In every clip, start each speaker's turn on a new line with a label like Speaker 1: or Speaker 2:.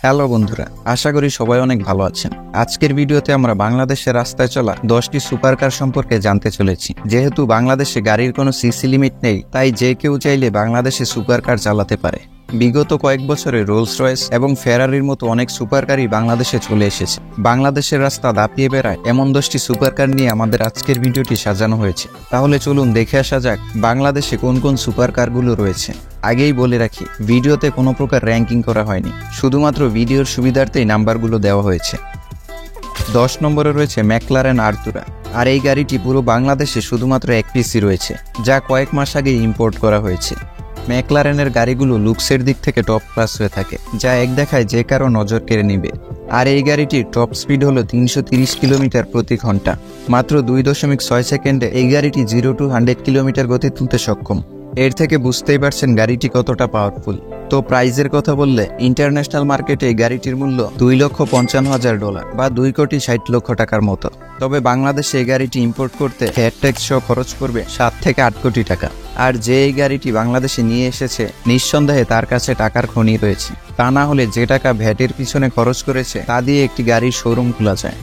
Speaker 1: Hello বন্ধুরা, আশা করি সবাই অনেক ভালো আছেন। আজকের ভিডিওতে আমরা বাংলাদেশের রাস্তায় চলা 10টি সুপারকার সম্পর্কে জানতে চলেছি। যেহেতু বাংলাদেশে গাড়ির কোনো সিসি লিমিট নেই, তাই যে কেউ চাইলে বাংলাদেশে সুপারকার চালাতে পারে। বিগত কয়েক বছরে রোলস রয়েস এবং ফেরারির মতো অনেক সুপারকারই বাংলাদেশে চলে এসেছে। বাংলাদেশের রাস্তা দাপিয়ে বেড়ায় এমন 10টি সুপারকার নিয়ে আমাদের আজকের ভিডিওটি সাজানো হয়েছে। তাহলে চলুন দেখে আসা যাক বাংলাদেশে কোন কোন সুপারকারগুলো রয়েছে। আগেই বলে রাখি, ভিডিওতে কোনো প্রকার র্যাঙ্কিং করা হয়নি, শুধুমাত্র ভিডিওর সুবিধার্থেই নাম্বারগুলো দেওয়া হয়েছে। 10 নম্বরে রয়েছে ম্যাকলারেন আর্তুরা। আর এই গাড়িটি পুরো বাংলাদেশে শুধুমাত্র এক পিসি রয়েছে, যা কয়েক মাস আগে ইম্পোর্ট করা হয়েছে। ম্যাকলারেনের গাড়িগুলো লুকসের দিক থেকে টপ ক্লাস হয়ে থাকে, যা এক দেখায় যে কারো নজর কেড়ে নিবে। আর এই গাড়িটির টপ স্পিড হলো 330 কিলোমিটার প্রতি ঘন্টা। মাত্র 2.6 সেকেন্ডে এই গাড়িটি 0 to 100 কিলোমিটার গতি তুলতে সক্ষম। এর থেকে বুঝতেই পারছেন গাড়িটি কতটা পাওয়ারফুল। তো প্রাইজের কথা বললে, ইন্টারন্যাশনাল মার্কেটে এই গাড়িটির মূল্য $2,55,000 বা $2,60,00,000 মতো। তবে বাংলাদেশে এই গাড়িটি ইম্পোর্ট করতে ভ্যাট ট্যাক্স সহ খরচ করবে 7 থেকে 8 কোটি টাকা। আর যে এই গাড়িটি বাংলাদেশে নিয়ে এসেছে, নিঃসন্দেহে তার কাছে টাকার খনি রয়েছে। তা না হলে যে টাকা ভ্যাটের পিছনে খরচ করেছে, তা দিয়ে একটি গাড়ির শোরুম খোলা যায়।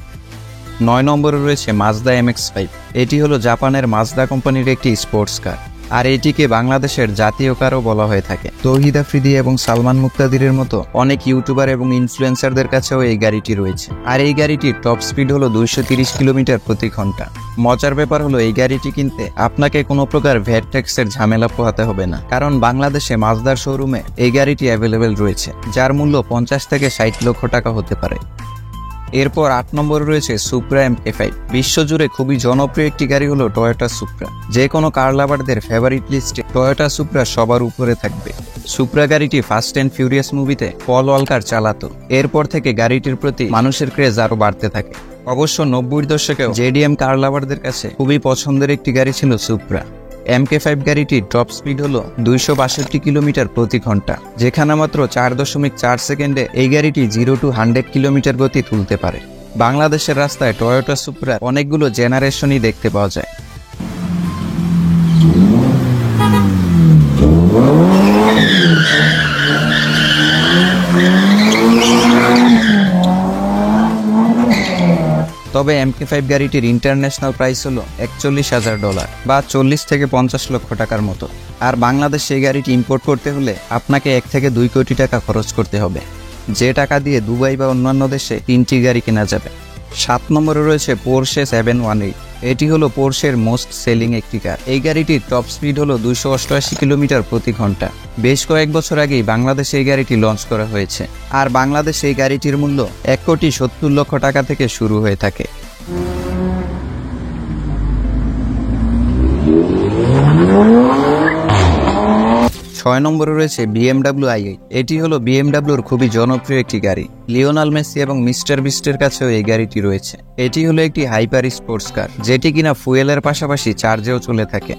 Speaker 1: 9 নম্বরে রয়েছে মাজদা MX-5। এটি হলো জাপানের মাজদা কোম্পানির একটি স্পোর্টস কার। আর এটিকে বাংলাদেশের জাতীয় কারও বলা হয়ে থাকে। তৌহিদ আফ্রিদি এবং সালমান মুক্তাদিরের মতো অনেক ইউটিউবার এবং ইনফ্লুয়েন্সারদের কাছেও এই গাড়িটি রয়েছে। আর এই গাড়িটির টপ স্পিড হলো 230 কিলোমিটার প্রতি ঘন্টা। মজার ব্যাপার হলো, এই গাড়িটি কিনতে আপনাকে কোনো প্রকার ভ্যাট ট্যাক্সের ঝামেলা পোহাতে হবে না, কারণ বাংলাদেশে মাজদার শোরুমে এই গাড়িটি অ্যাভেলেবেল রয়েছে, যার মূল্য 50 থেকে 60 লক্ষ টাকা হতে পারে। এরপর 8 নম্বরে রয়েছে সুপ্রা MK-5। বিশ্বজুড়ে খুবই জনপ্রিয় একটি গাড়ি হলো টয়োটা সুপ্রা। যে কোনো কার লাভারদের ফেভারিট লিস্টে টয়োটা সুপ্রা সবার উপরে থাকবে। সুপ্রা গাড়িটি ফাস্ট অ্যান্ড ফিউরিয়াস মুভিতে পল ওয়ালকার চালাতো। এরপর থেকে গাড়িটির প্রতি মানুষের ক্রেজ আরো বাড়তে থাকে। অবশ্য 90-এর দশকেও JDM কার লাভারদের কাছে খুবই পছন্দের একটি গাড়ি ছিল সুপ্রা। MK-5 গাড়িটির টপ স্পিড হলো 262 কিলোমিটার প্রতি ঘন্টা, যেখানে মাত্র 4.4 সেকেন্ডে এই গাড়িটি 0 to 100 কিলোমিটার গতি তুলতে পারে। বাংলাদেশের রাস্তায় টয়োটা সুপ্রা অনেকগুলো জেনারেশনই দেখতে পাওয়া যায়। তবে MK-5 গাড়িটির ইন্টারন্যাশনাল প্রাইস হলো $41,000 বা 40 থেকে 50 লক্ষ টাকার মতো। আর বাংলাদেশে এই গাড়িটি ইম্পোর্ট করতে হলে আপনাকে 1 থেকে 2 কোটি টাকা খরচ করতে হবে, যে টাকা দিয়ে দুবাই বা অন্যান্য দেশে 3টি গাড়ি কেনা যাবে। 7 নম্বরে রয়েছে পোরশে 718। এটি হলো পোরশের মোস্ট সেলিং একটি কার। এই গাড়িটির টপ স্পিড হলো 288 কিলোমিটার প্রতি ঘন্টা। বেশ কয়েক বছর আগেই বাংলাদেশে এই গাড়িটি লঞ্চ করা হয়েছে। আর বাংলাদেশে এই গাড়িটির মূল্য 1,70,00,000 টাকা থেকে শুরু হয়ে থাকে। 6 নম্বরে রয়েছে BMW i8। এটি হলো BMWর খুবই জনপ্রিয় একটি গাড়ি। লিওনেল মেসি এবং মিস্টার বিস্টের কাছেও এই গাড়িটি রয়েছে। এটি হলো একটি হাইপার স্পোর্টস কার, যেটি কিনা ফুয়েলের পাশাপাশি চার্জেও চলে থাকে।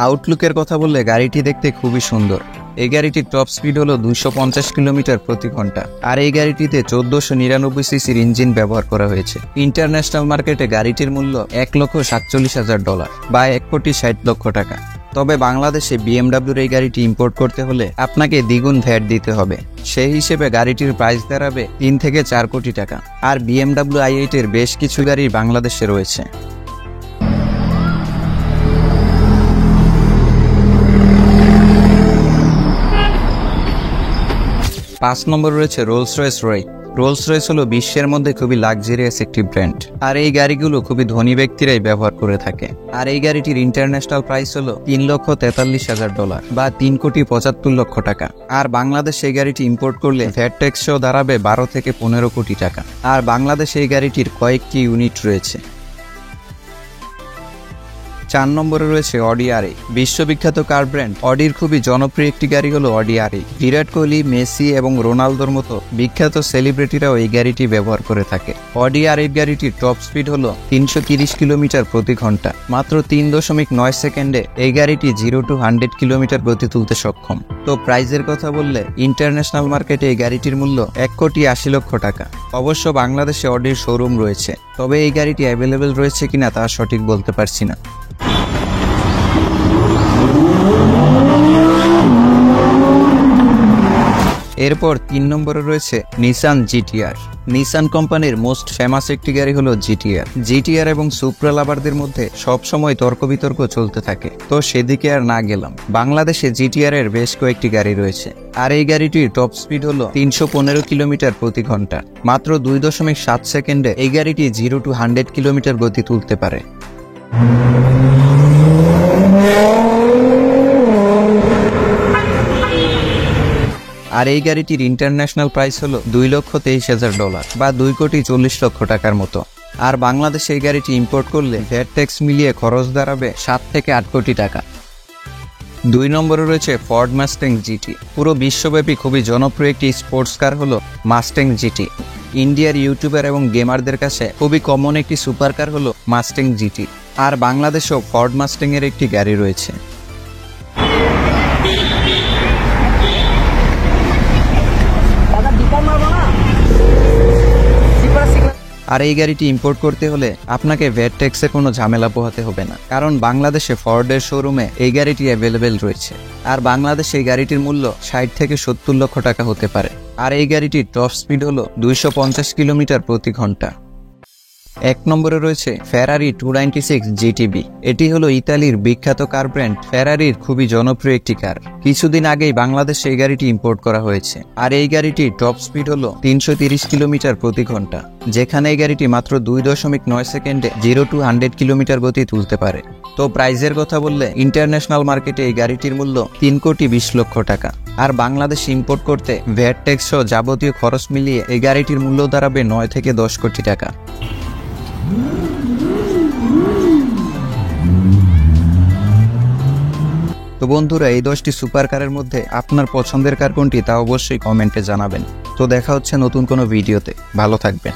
Speaker 1: আউটলুকের কথা বললে গাড়িটি দেখতে খুবই সুন্দর। এই গাড়িটির টপ স্পিড হলো 250 কিলোমিটার প্রতি ঘন্টা। আর এই গাড়িটিতে 1499 সিসির ইঞ্জিন ব্যবহার করা হয়েছে। ইন্টারন্যাশনাল মার্কেটে গাড়িটির মূল্য $1,47,000 বা 1,60,00,000 টাকা। তবে বাংলাদেশে BMWর এই গাড়িটি ইম্পোর্ট করতে হলে আপনাকে দ্বিগুণ ভ্যাট দিতে হবে। সেই হিসেবে গাড়িটির প্রাইস দাঁড়াবে 3 থেকে 4 কোটি টাকা। আর BMW i8 এর বেশ কিছু গাড়ি বাংলাদেশে রয়েছে। পাঁচ নম্বর রয়েছে রোলস রয়েস রয়। রোলস রয়েস হলো বিশ্বের মধ্যে খুবই লাক্সারিয়াস একটি ব্র্যান্ড। আর এই গাড়িগুলো খুবই ধনী ব্যক্তিরাই ব্যবহার করে থাকে। আর এই গাড়িটির ইন্টারন্যাশনাল প্রাইস হলো $3,43,000 বা 3,75,00,000 টাকা। আর বাংলাদেশে এই গাড়িটি ইম্পোর্ট করলে ভ্যাট ট্যাক্স সহ দাঁড়াবে 12 থেকে 15 কোটি টাকা। আর বাংলাদেশে এই গাড়িটির কয়েকটি ইউনিট রয়েছে। 4 নম্বরে রয়েছে অডি R8। বিশ্ববিখ্যাত কার ব্র্যান্ড অডির খুবই জনপ্রিয় একটি গাড়ি হলো Audi R8। Virat Kohli, Messi এবং রোনালদোর মতো বিখ্যাত সেলিব্রিটিরাও এই গাড়িটি ব্যবহার করে থাকে। অডি R8 গাড়িটির টপ স্পিড হলো 330 কিলোমিটার প্রতি ঘন্টা। মাত্র 3.9 সেকেন্ডে এই গাড়িটি 0 to 100 কিলোমিটার গতি তুলতে সক্ষম। তো প্রাইজের কথা বললে, ইন্টারন্যাশনাল মার্কেটে এই গাড়িটির মূল্য 1,80,00,000 টাকা। অবশ্য বাংলাদেশে অডির শোরুম রয়েছে, তবে এই গাড়িটি অ্যাভেলেবেল রয়েছে কিনা তা সঠিক বলতে পারছি না। এরপর 3 নম্বরে রয়েছে নিসান জিটিআর। নিসান কোম্পানির মোস্ট ফেমাস একটি গাড়ি হলো জিটিআর। জিটিআর এবং সুপ্রা লাভারদের মধ্যে সবসময় তর্ক বিতর্ক চলতে থাকে, তো সেদিকে আর না গেলাম। বাংলাদেশে জিটিআর এর বেশ কয়েকটি গাড়ি রয়েছে, আর এই গাড়িটির টপ স্পিড হলো 315 কিলোমিটার প্রতি ঘন্টা। মাত্র 2.7 সেকেন্ডে এই গাড়িটি 0 to 100 কিলোমিটার গতি তুলতে পারে। আর এই গাড়িটির ইন্টারন্যাশনাল প্রাইস হলো $2,23,000 বা $2,40,00,000 মতো। আর বাংলাদেশে এই গাড়িটি ইম্পোর্ট করলে ভ্যাট ট্যাক্স মিলিয়ে খরচ দাঁড়াবে 7 থেকে 8 কোটি টাকা। 2 নম্বরে রয়েছে ফোর্ড মাস্ট্যাং জিটি। পুরো বিশ্বব্যাপী খুবই জনপ্রিয় একটি স্পোর্টস কার হলো মাস্ট্যাং জিটি। ইন্ডিয়ার ইউটিউবার এবং গেমারদের কাছে খুবই কমন একটি সুপার কার হলো মাস্ট্যাং জিটি। আর বাংলাদেশেও ফোর্ড মাস্ট্যাং এর একটি গাড়ি রয়েছে। আর এই গাড়িটি ইম্পোর্ট করতে হলে আপনাকে ভ্যাট ট্যাক্সের কোনো ঝামেলা পোহাতে হবে না, কারণ বাংলাদেশে ফোর্ডের শোরুমে এই গাড়িটি অ্যাভেলেবেল রয়েছে। আর বাংলাদেশে এই গাড়িটির মূল্য 60 থেকে 70 লক্ষ টাকা হতে পারে। আর এই গাড়িটির টপ স্পিড হলো 250 কিলোমিটার প্রতি ঘন্টা। 1 নম্বরে রয়েছে ফেরারি 296 জিটিবি। এটি হলো ইতালির বিখ্যাত কার ব্র্যান্ড ফেরারির খুবই জনপ্রিয় একটি কার। কিছুদিন আগেই বাংলাদেশে এই গাড়িটি ইম্পোর্ট করা হয়েছে। আর এই গাড়িটির টপ স্পিড হলো 330 কিলোমিটার প্রতি ঘন্টা, যেখানে এই গাড়িটি মাত্র 2.9 সেকেন্ডে 0 to 100 কিলোমিটার গতি তুলতে পারে। তো প্রাইজের কথা বললে ইন্টারন্যাশনাল মার্কেটে এই গাড়িটির মূল্য 3,20,00,000 টাকা। আর বাংলাদেশে ইম্পোর্ট করতে ভ্যাট ট্যাক্স সহ যাবতীয় খরচ মিলিয়ে এই গাড়িটির মূল্য দাঁড়াবে 9 থেকে 10 কোটি টাকা। তো বন্ধুরা, এই 10টি সুপার কারের মধ্যে আপনার পছন্দের কার কোনটি তা অবশ্যই কমেন্টে জানাবেন। তো দেখা হচ্ছে নতুন কোনো ভিডিওতে। ভালো থাকবেন।